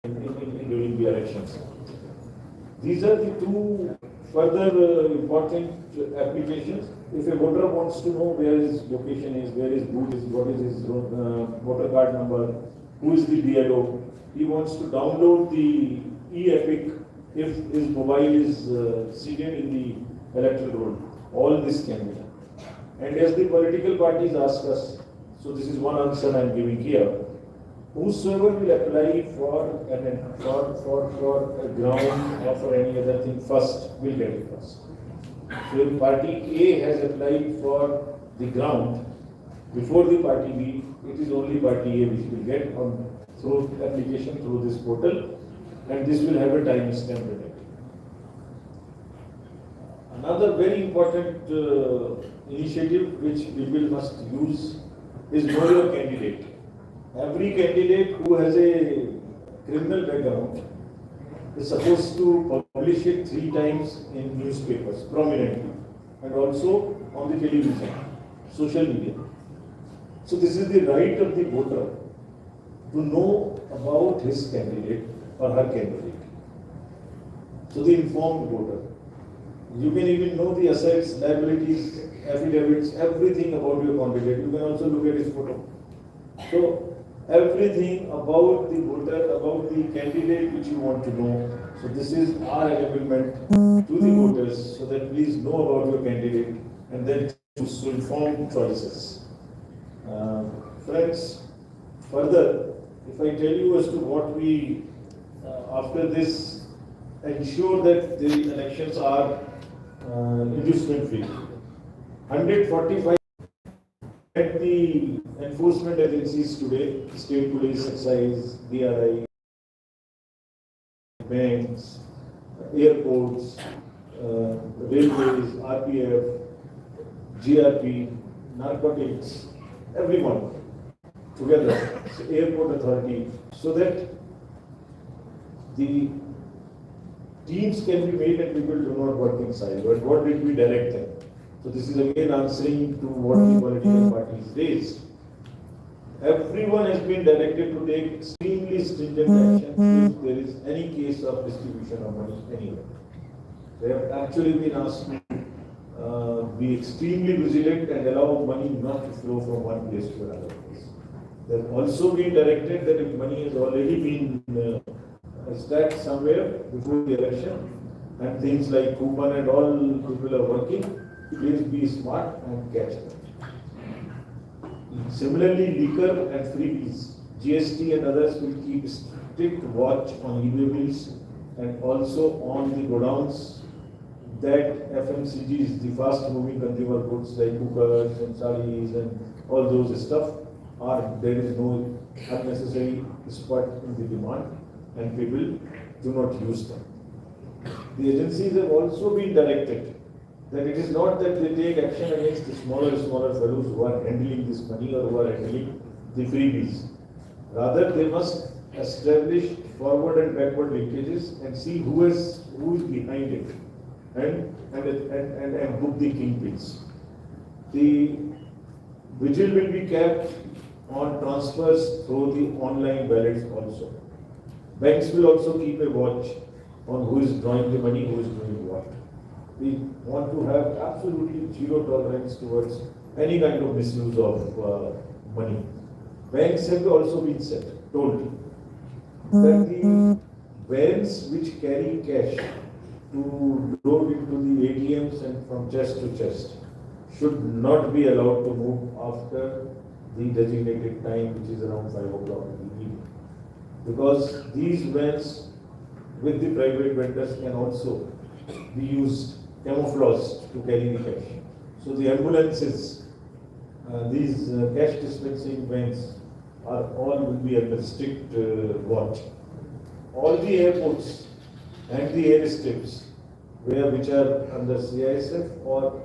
during the elections. These are the two further important applications. If a voter wants to know where his location is, where his booth is, what is his voter card number, who is the BLO, he wants to download the e-Epic if his mobile is seated in the electoral roll. All this can be done. And as the political parties ask us, so this is one answer I am giving here. Whosoever will apply for a ground or for any other thing first will get it first. So if party A has applied for the ground before the party B, it is only party A which will get on through application through this portal, and this will have a time stamp in it. Another very important initiative which people must use is know your candidate. Every candidate who has a criminal background is supposed to publish it 3 times in newspapers prominently, and also on the television, social media. So this is the right of the voter to know about his candidate or her candidate. So the informed voter. You can even know the assets, liabilities, affidavits, everything about your candidate. You can also look at his photo. So everything about the voter, about the candidate which you want to know. So this is our enablement to the voters, so that please know about your candidate and then choose informed choices. Friends, further, if I tell you as to what we, after this, ensure that the elections are inducement free. 145 at the enforcement agencies today, state police, excise, DRI, banks, airports, railways, RPF, GRP, narcotics, everyone together, so airport authority, so that the teams can be made and people do not work inside. But what did we direct them? So this is again answering to what the political parties raised. Everyone has been directed to take extremely stringent action if there is any case of distribution of money anywhere. They have actually been asked to be extremely vigilant and allow money not to flow from one place to another place. They have also been directed that if money has already been stacked somewhere before the election and things like coupon and all people are working, please be smart and catch them. Similarly, liquor and freebies, GST and others will keep strict watch on e-way bills and also on the godowns that FMCGs, the fast-moving consumer goods like cookers and saris and all those stuff, there is no unnecessary spot in the demand and people do not use them. The agencies have also been directed that it is not that they take action against the smaller fellows who are handling this money or who are handling the freebies. Rather, they must establish forward and backward linkages and see who is behind it and book the kingpins. The vigil will be kept on transfers through the online ballots also. Banks will also keep a watch on who is drawing the money, who is doing what. We want to have absolutely zero tolerance towards any kind of misuse of money. Banks have also been told that the vans which carry cash to load into the ATMs and from chest to chest should not be allowed to move after the designated time, which is around 5 o'clock in the evening. Because these vans with the private vendors can also be used, camouflaged to carry the cash. So the ambulances, these cash dispensing vans are all will be under strict watch. All the airports and the airstrips which are under CISF or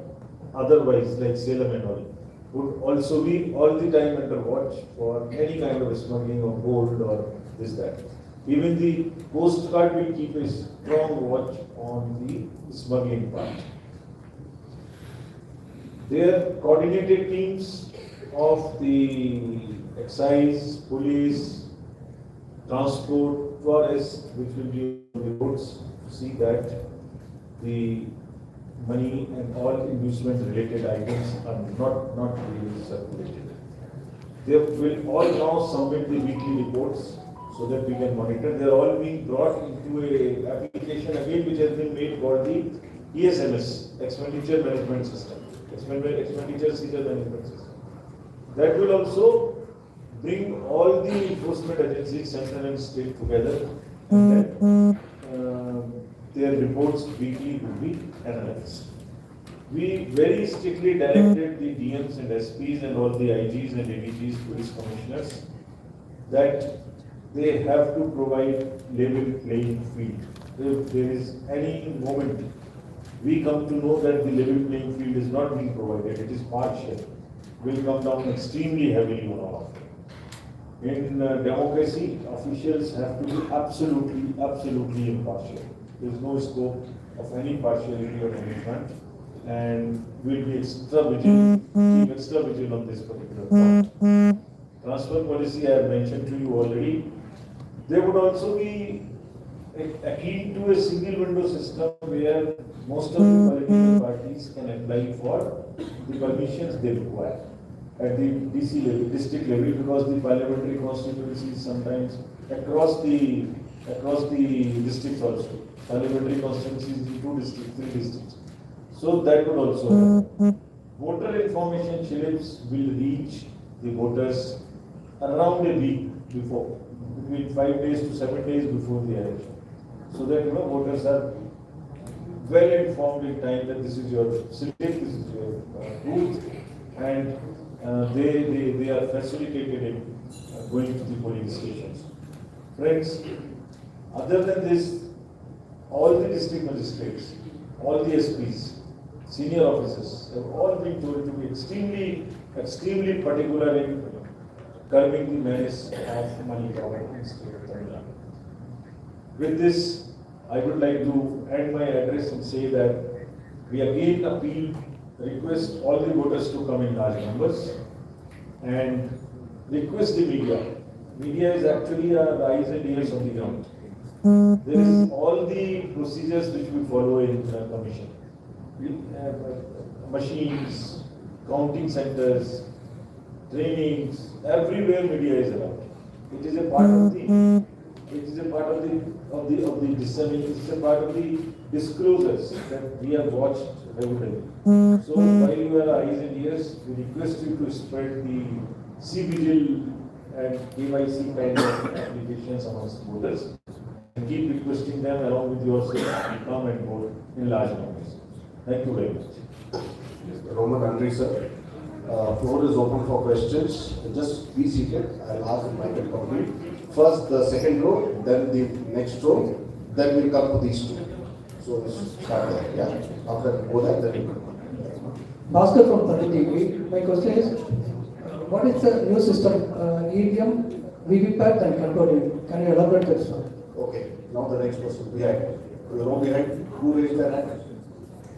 otherwise like Salem and all would also be all the time under watch for any kind of smuggling of gold or this that. Even the Coast Guard will keep a strong watch on the smuggling part. Their coordinated teams of the excise, police, transport, for us, which will be on the roads, to see that the money and all investment related items are not really circulated. They will all now submit the weekly reports so that we can monitor. They are all being brought into a application again which has been made for the ESMS, Expenditure Management System, Expenditure Seizure Management System. That will also bring all the enforcement agencies, central and state, together, and then their reports weekly will be analyzed. We very strictly directed the DMs and SPs and all the IGs and ADGs, police commissioners, that they have to provide level playing field. If there is any moment we come to know that the level playing field is not being provided, it is partial, will come down extremely heavily on all of them. In democracy, officials have to be absolutely impartial. There is no scope of any partiality on any front, and we'll be extra vigilant on this particular point. Transfer policy I have mentioned to you already. There would also be akin to a single window system where most of the political parties can apply for the permissions they require at the DC level, district level, because the parliamentary constituencies sometimes across the districts also. Parliamentary constituencies in 2 districts, 3 districts. So that would also happen. Voter information slips will reach the voters around a week before, between 5 days to 7 days before the election. So that voters are well informed in time that this is your slip, this is your booth, and they are facilitated in going to the polling stations. Friends, other than this, all the district magistrates, all the SPs, senior officers have all been told to be extremely particular in curbing the menace of money laundering in state of Tamil Nadu. With this, I would like to end my address and say that we again request all the voters to come in large numbers and request the media. Media is actually our eyes and ears on the ground. There is all the procedures which we follow in the commission. We have machines, counting centers, trainings, everywhere media is around. It is a part of the dissemination, it is a part of the disclosures that we have watched regularly. So while you are eyes and ears, we request you to spread the CVGIL and KYC kind of applications amongst voters, and keep requesting them along with yourself to come and vote in large numbers. Thank you very much. Yes, Roman Andri, sir. Floor is open for questions. Just be seated. I'll ask if I can complete. First the second row, then the next row, then we'll come to these two. So let's start there. Yeah. After go that, then we'll come. Bhaskar from Tata TV. My question is, what is the new system, EVM, VVPAT and control unit? Can you elaborate that, sir? Okay. Now the next person behind. The row behind. Who raised their hand?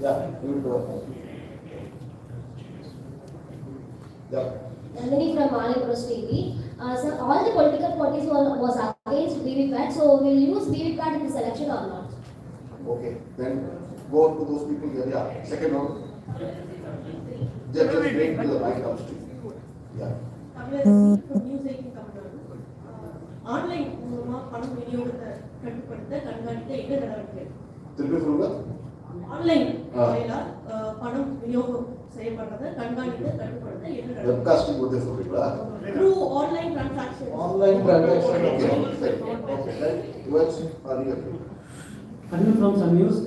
Yeah. You will go. Yeah. Nandini from Malappuram TV. Sir, all the political parties was against VVPAT, so will you use VVPAT in the selection or not? Okay. Then go to those people here. Yeah. Second row. Just wait till the mic comes to you. Yeah. Online மூலமா பணம் விநியோகத்தை கட்டுப்படுத்த கண்காணிக்க என்ன நடவடிக்கை? திருப்பி சொல்லுங்க. Online முறையில பணம் விநியோகம் செய்யப்படுறதை கண்காணிக்க கட்டுப்படுத்த என்ன நடவடிக்கை? வெப்காஸ்டிங் பத்தி சொல்றீங்களா? Through online transactions. Online transaction. Okay. What's Anil from Sun News.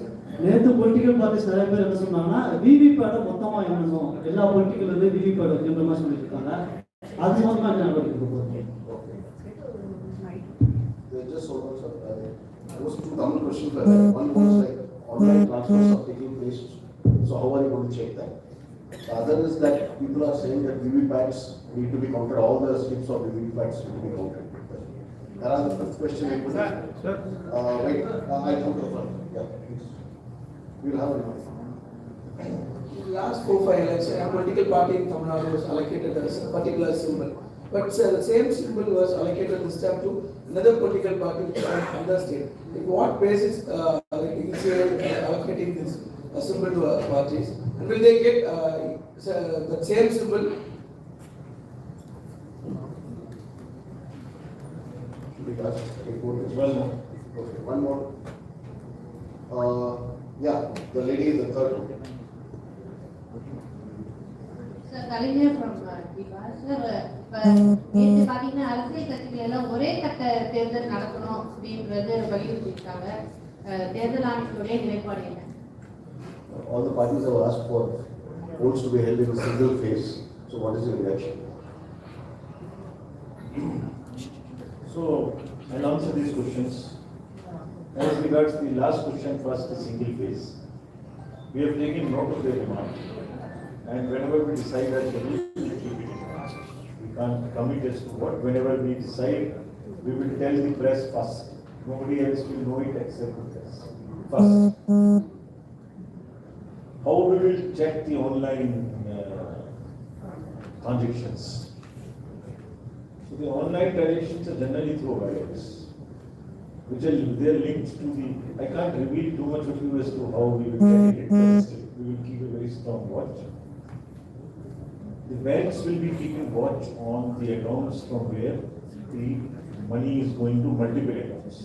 நேற்று பொலிட்டிக்கல் பார்ட்டிஸ் நிறைய பேர் என்ன சொன்னாங்கன்னா விவிபேட்டை மொத்தமாக எண்ணணும், எல்லா பொலிட்டிக்கல் வந்து விவிபேட் வைக்கின்ற மாதிரி சொல்லியிருக்காங்க. அது மூலமாக என்ன நடவடிக்கை போகுது? Just hold on, sir. Those two common questions were there. One was like online transfers are taking place. So how are you going to check that? The other is that people are saying that VVPATs need to be counted. All the slips of VVPATs need to be counted. There are the fifth question. Sir. Wait. I'll come to the front. Yeah, please. We'll have it. Last 4-5 elections, a political party in Tamil Nadu was allocated as a particular symbol. But the same symbol was allocated this time to another political party from another state. Like what basis, like you say, allocating this symbol to parties? And will they get the same symbol? Because, okay, go to- Well, no. Okay, one more. Yeah, the lady is the third one. Sir Kalaignar from Deepa sir இப்போ நேற்று பார்த்தீங்கன்னா அரசியல் கட்சிகள் எல்லாம் ஒரே கட்ட தேர்தல் நடக்கணும் அப்படின்றது வலியுறுத்தியிருக்காங்க தேர்தல் ஆணையத்துடைய நிலைப்பாடு என்ன? All the parties have asked for votes to be held in a single phase. So what is your reaction? So I'll answer these questions. As regards the last question first, the single phase. We have taken note of their demand, and whenever we decide as to which, we keep it in mind. We can't commit as to what. Whenever we decide, we will tell the press first. Nobody else will know it except the press. First. How we will check the online transactions? So the online transactions are generally through wires, which are they are linked to the. I can't reveal too much of you as to how we will check it, but still, we will keep a very strong watch. The banks will be keeping watch on the accounts from where the money is going to multiple accounts.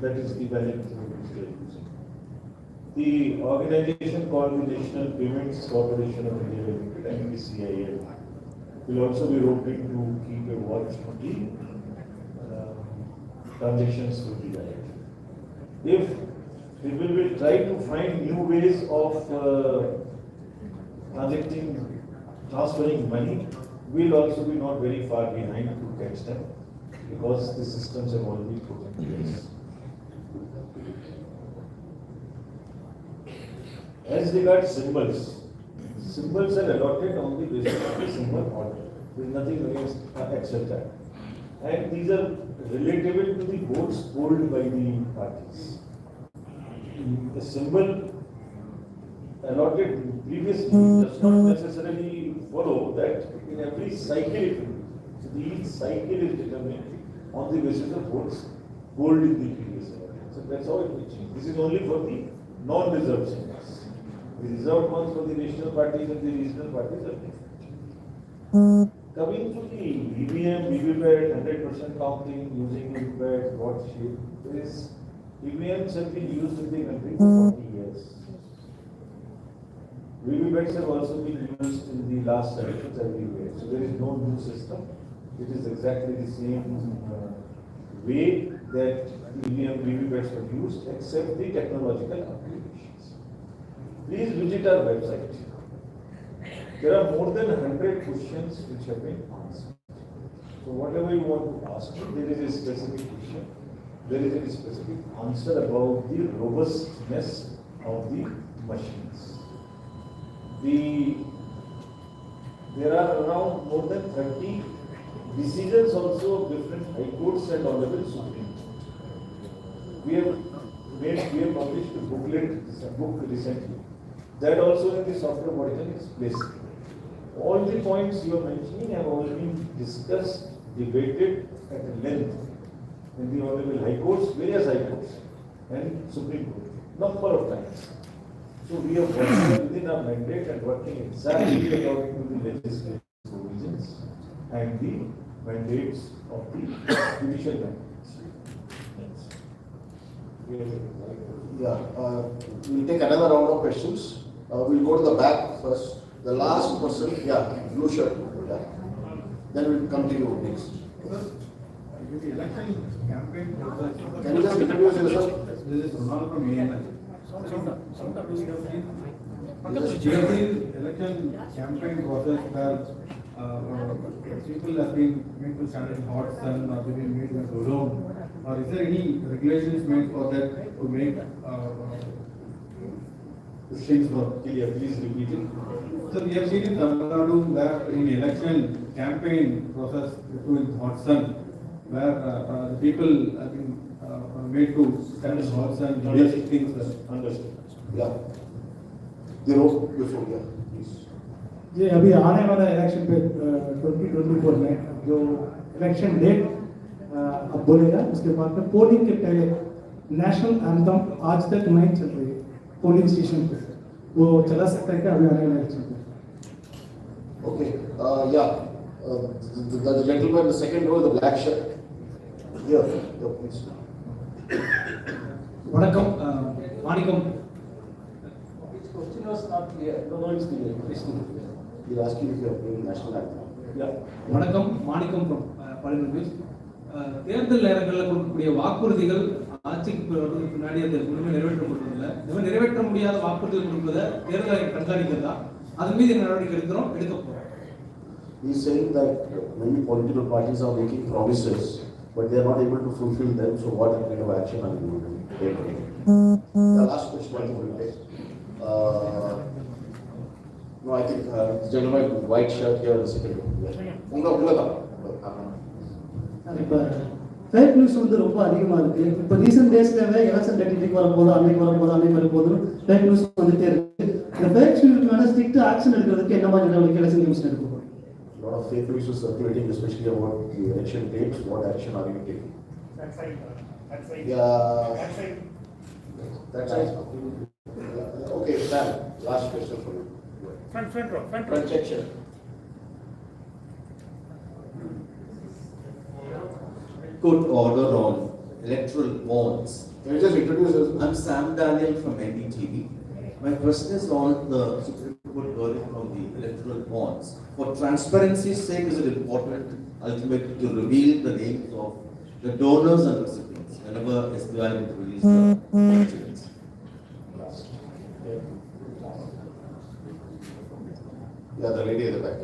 That is the value which they are using. The organization called the National Payments Corporation of India Limited, NPCIL, will also be hoping to keep a watch on the transactions through the wallet. If people will try to find new ways of transferring money, we'll also be not very far behind to catch them because the systems have already put in place. As regards symbols, symbols are allotted on the basis of the symbol order. There is nothing against except that. And these are relatable to the votes polled by the parties. The symbol allotted previously does not necessarily follow that in every cycle it will be. So each cycle is determined on the basis of votes polled in the previous election. So that's how it will change. This is only for the non-reserved symbols. The reserved ones for the national parties and the regional parties are different. Coming to the EVM, VVPAT, 100% counting, using VVPAT, what shape, this EVMs have been used in the country for 40 years. VVPATs have also been used in the last elections everywhere. So there is no new system. It is exactly the same way that EVM, VVPATs were used, except the technological applications. Please visit our website. There are more than 100 questions which have been answered. So whatever you want to ask, there is a specific question, there is a specific answer about the robustness of the machines. There are around more than 30 decisions also of different high courts and honorable Supreme Court. We have published a book recently. That also in the software version is placed. All the points you are mentioning have all been discussed, debated at length in the honorable high courts, various high courts and Supreme Court, number of times. So we are working within our mandate and working exactly according to the legislative provisions and the mandates of the judicial mandates. Yeah, we'll take another round of questions. We'll go to the back first. The last person, yeah, blue shirt, yeah. Then we'll come to you next. The election campaign process. Can you just introduce yourself? This is Ronald from ANI. GST election campaign process where people have been made to stand in hot sun or they've been made to go down. Or is there any regulations made for that to make things work? Please repeat it. So we have seen in Tamil Nadu where in election campaign process in hot sun, where the people have been made to stand in hot sun, basic things. Understood. Yeah. The row before, yeah, please. जी अभी आने वाला election पे 2024 में जो election date अब बोलेगा उसके बाद में पोलिंग के पहले नेशनल एंथम आज तक नहीं चल रही है पोलिंग स्टेशन पे, वो चला सकता है क्या अभी आने वाले इलेक्शन पे? Okay, yeah, the gentleman, the second row, the black shirt. Here, please. வணக்கம் மாணிக்கம் Question was not clear. No, it's clear. It's clear. He's asking if you are playing national anthem. Yeah. வணக்கம் மாணிக்கம் from Palanivel. தேர்தல் நேரங்களில் கொடுக்கக்கூடிய வாக்குறுதிகள் ஆட்சிக்கு வருவதற்கு முன்னாடி அது முழுமை நிறைவேற்றப்படுவதில்லை. இவன் நிறைவேற்ற முடியாத வாக்குறுதிகள் கொடுப்பதை தேர்தல் கண்காணிக்கிறதா, அதன் மீது நடவடிக்கை எடுக்க போறோம். He's saying that many political parties are making promises, but they are not able to fulfill them. So what kind of action are you going to take? The last question I think we'll take. No, I think the gentleman with white shirt here in the second row. இப்போ fake news வந்து ரொம்ப அதிகமாக இருக்கு. இப்போ recent டேஸ்லவே election date இன்னைக்கு வரப்போதும் அன்னைக்கு வரும்போதும் fake news வந்துட்டே இருக்கு. இந்த ஃபேக் நியூஸ் மேலே ஸ்ட்ரிக்ட் ஆக்ஷன் எடுக்கிறதுக்கு என்ன மாதிரி நடவடிக்கை எலெக்ஷன் கமிஷன் எடுக்கும்? A lot of fake news is circulating, especially about the election dates. What action are you taking? That's right. Yeah. That's right. That's right. Okay, Sam, last question for you. Front row. Front section. Court order on electoral bonds. Can you just introduce yourself? I'm Sam Daniel from NDTV. My question is on the Supreme Court verdict on the electoral bonds. For transparency's sake, is it important ultimately to reveal the names of the donors and recipients whenever SBI will release the documents? Yeah, the lady at the back.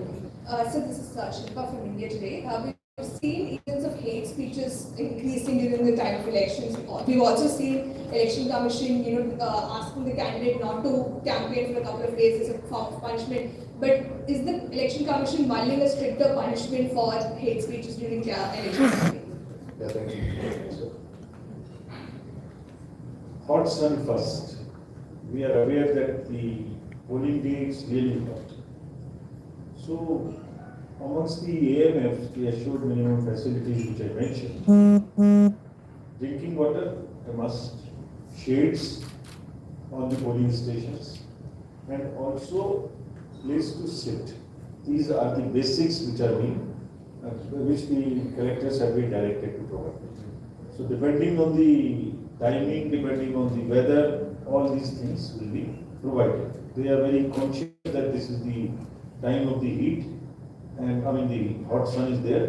So this is Shilpa from India Today. We've seen incidents of hate speeches increasing during the time of elections. We've also seen election commission, asking the candidate not to campaign for a couple of days as a form of punishment. But is the election commission mulling a stricter punishment for hate speeches during election campaigns? Yeah, thank you. Hot sun first. We are aware that the polling day is really hot. So, amongst the AMFs, the assured minimum facilities which I mentioned, drinking water, a must, shades on the polling stations, and also place to sit. These are the basics which are being, which the collectors have been directed to provide. So, depending on the timing, depending on the weather, all these things will be provided. They are very conscious that this is the time of the heat, and the hot sun is there,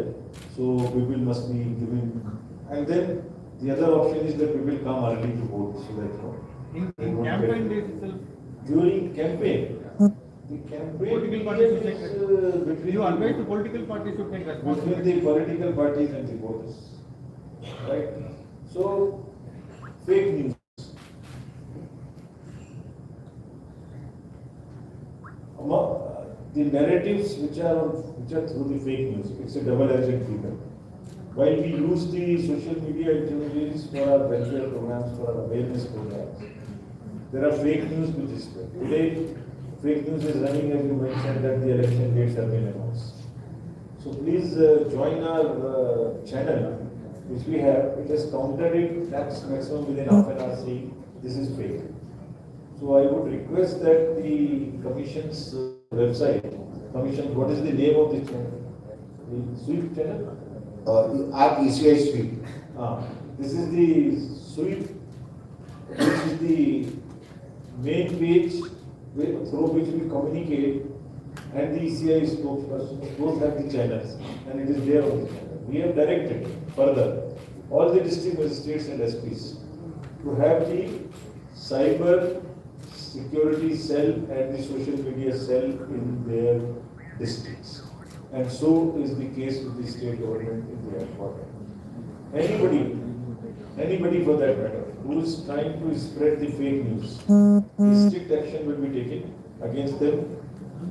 so people must be given. And then the other option is that people come early to vote, so that In campaign days itself, during campaign, the campaign political parties should take is, between you advise the political parties should take between responsibility. the political parties and the voters, right? So fake news. The narratives which are through the fake news, it's a double-edged sword. While we use the social media intermediaries for our welfare programs, for our awareness programs, there are fake news which is spread. Today, fake news is running, as you mentioned, that the election dates have been announced. So please join our channel, which we have. It has counted it maximum within half an hour, saying this is fake. So I would request that the commission's website, what is the name of the channel? The sweep channel? At ECI Sweep. This is the sweep, which is the main page through which we communicate, and the ECI spokesperson, both have the channels, and it is there on the channel. We have directed further all the district magistrates and SPs to have the cyber security cell and the social media cell in their districts. And so is the case with the state government in the headquarters. Anybody for that matter, who is trying to spread the fake news, strict action will be taken against them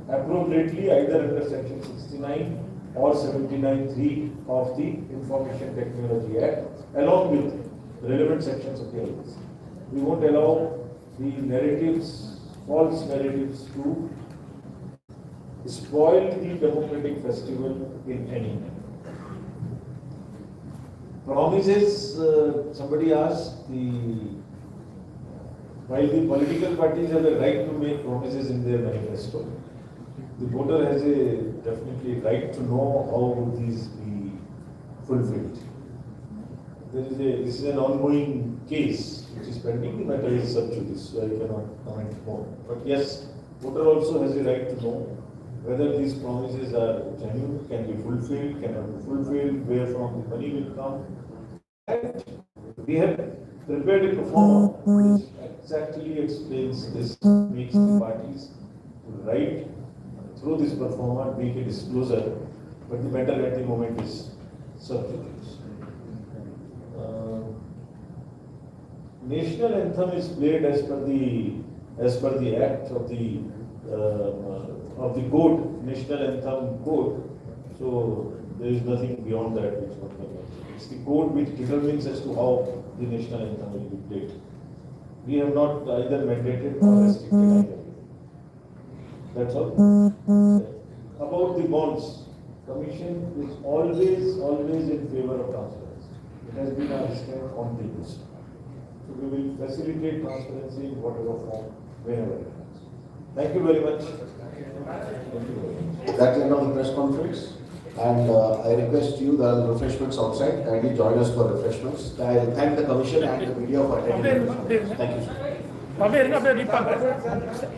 appropriately, either under section 69 or 79(3) of the Information Technology Act, along with relevant sections of the laws. We won't allow the narratives, false narratives, to spoil the democratic festival in any manner. Promises, somebody asked, while the political parties have the right to make promises in their manifesto, the voter has a definitely right to know how would these be fulfilled. This is an ongoing case which is pending, the matter is sub judice, so I cannot comment more. But yes, voter also has a right to know whether these promises are genuine, can be fulfilled, cannot be fulfilled, where from the money will come. And we have prepared a performer which exactly explains this, makes the parties to write through this performer, make a disclosure, but the matter at the moment is sub judice. National anthem is played as per the act of the code, national anthem code. So there is nothing beyond that which one can do. It's the code which determines as to how the national anthem will be played. We have not either mandated or restricted either. That's all. About the bonds, Commission is always in favor of transparency. It has been our stand on this. So we will facilitate transparency in whatever form, whenever it comes. Thank you very much. That's the end of the press conference. And I request you, there are refreshments outside, kindly join us for refreshments. I thank the Commission and the media for attending. Thank you, sir.